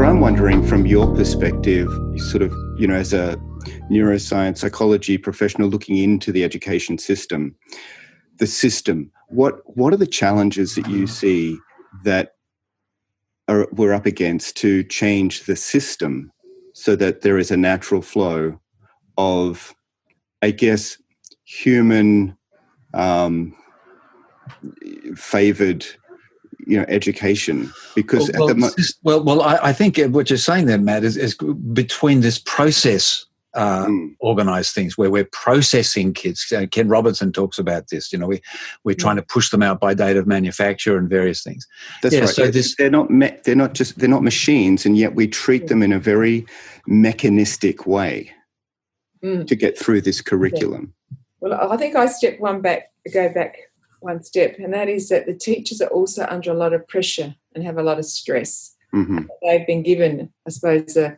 I'm wondering from your perspective, sort of, as a neuroscience psychology professional looking into the education system, what are the challenges that you see that we're up against to change the system so that there is a natural flow of, I guess, human favored education? Because I think what you're saying there, Matt, is between this process organized things where we're processing kids. Ken Robinson talks about this. We're trying to push them out by date of manufacture and various things. That's right. So they're not machines, and yet we treat them in a very mechanistic way to get through this curriculum. Well, I think I go back one step, and that is that the teachers are also under a lot of pressure and have a lot of stress. Mm-hmm. They've been given, I suppose, a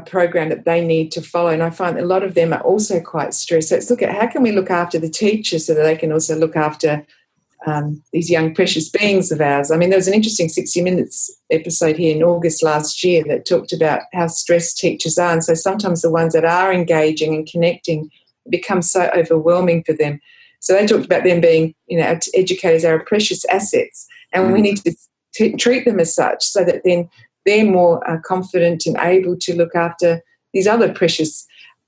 program that they need to follow, and I find that a lot of them are also quite stressed. So let's look at how can we look after the teachers so that they can also look after these young precious beings of ours. I mean, there was an interesting 60 Minutes episode here in August last year that talked about how stressed teachers are, and so sometimes the ones that are engaging and connecting become so overwhelming for them. So they talked about them being, educators are precious assets, and we need to treat them as such so that then they're more confident and able to look after these other precious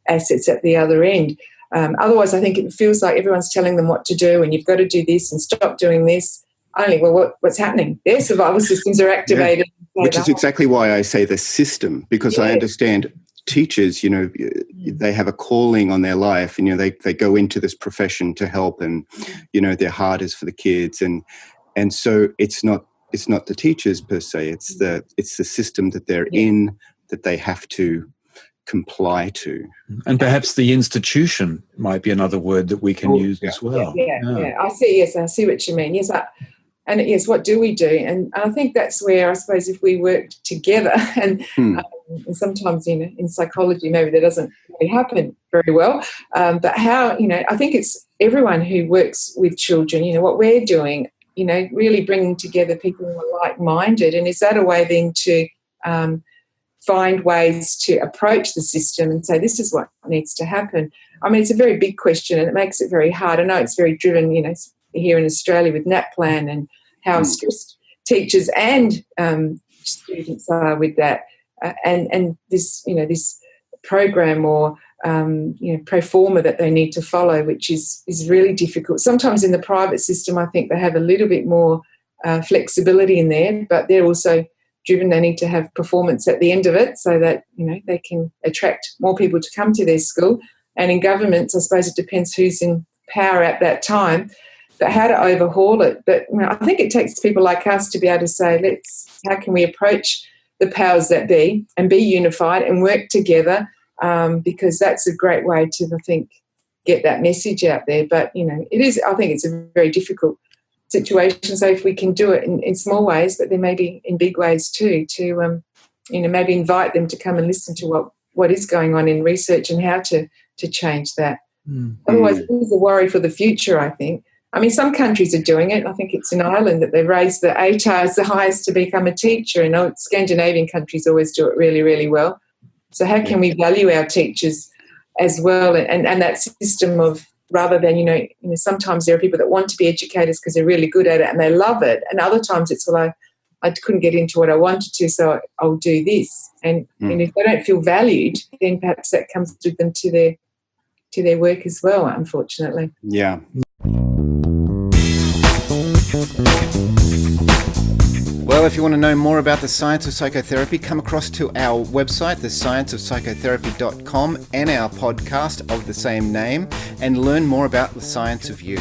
assets at the other end. Otherwise, I think it feels like everyone's telling them what to do, and you've got to do this and stop doing this. What's happening? Their survival systems are activated. Yeah. Which is exactly why I say the system, because I understand teachers, they have a calling on their life, and they go into this profession to help, and their heart is for the kids, and so it's not the teachers per se, it's the system that they're in that they have to comply to. And perhaps the institution might be another word that we can use as well. Yeah. I see what you mean. Yes, what do we do? And I think that's where, I suppose, if we work together, and sometimes in psychology maybe that doesn't really happen very well, but how, I think it's everyone who works with children, what we're doing, really bringing together people who are like-minded. And is that a way then to find ways to approach the system and say this is what needs to happen? I mean, it's a very big question, and it makes it very hard. I know it's very driven, here in Australia with NAPLAN and how stressed teachers and students are with that, and this, this program or pro forma that they need to follow, which is really difficult. Sometimes in the private system, I think they have a little bit more flexibility in there, but they're also driven. They need to have performance at the end of it so that, they can attract more people to come to their school. And in governments, I suppose it depends who's in power at that time, but how to overhaul it. But I think it takes people like us to be able to say, how can we approach the powers that be and be unified and work together, because that's a great way to, I think, get that message out there. But, I think it's a very difficult situation. So if we can do it in small ways, but then maybe in big ways too, to, maybe invite them to come and listen to what is going on in research and how to change that. Otherwise, it is a worry for the future, I think. I mean, some countries are doing it. I think it's in Ireland that they've raised the ATAR the highest to become a teacher. And Scandinavian countries always do it really, really well. So how can we value our teachers as well, and that system of, rather than, sometimes there are people that want to be educators because they're really good at it and they love it. And other times it's, I couldn't get into what I wanted to, so I'll do this. And if they don't feel valued, then perhaps that comes with them to their work as well, unfortunately. Yeah. Well, if you want to know more about the science of psychotherapy, come across to our website, thescienceofpsychotherapy.com, and our podcast of the same name, and learn more about the science of you.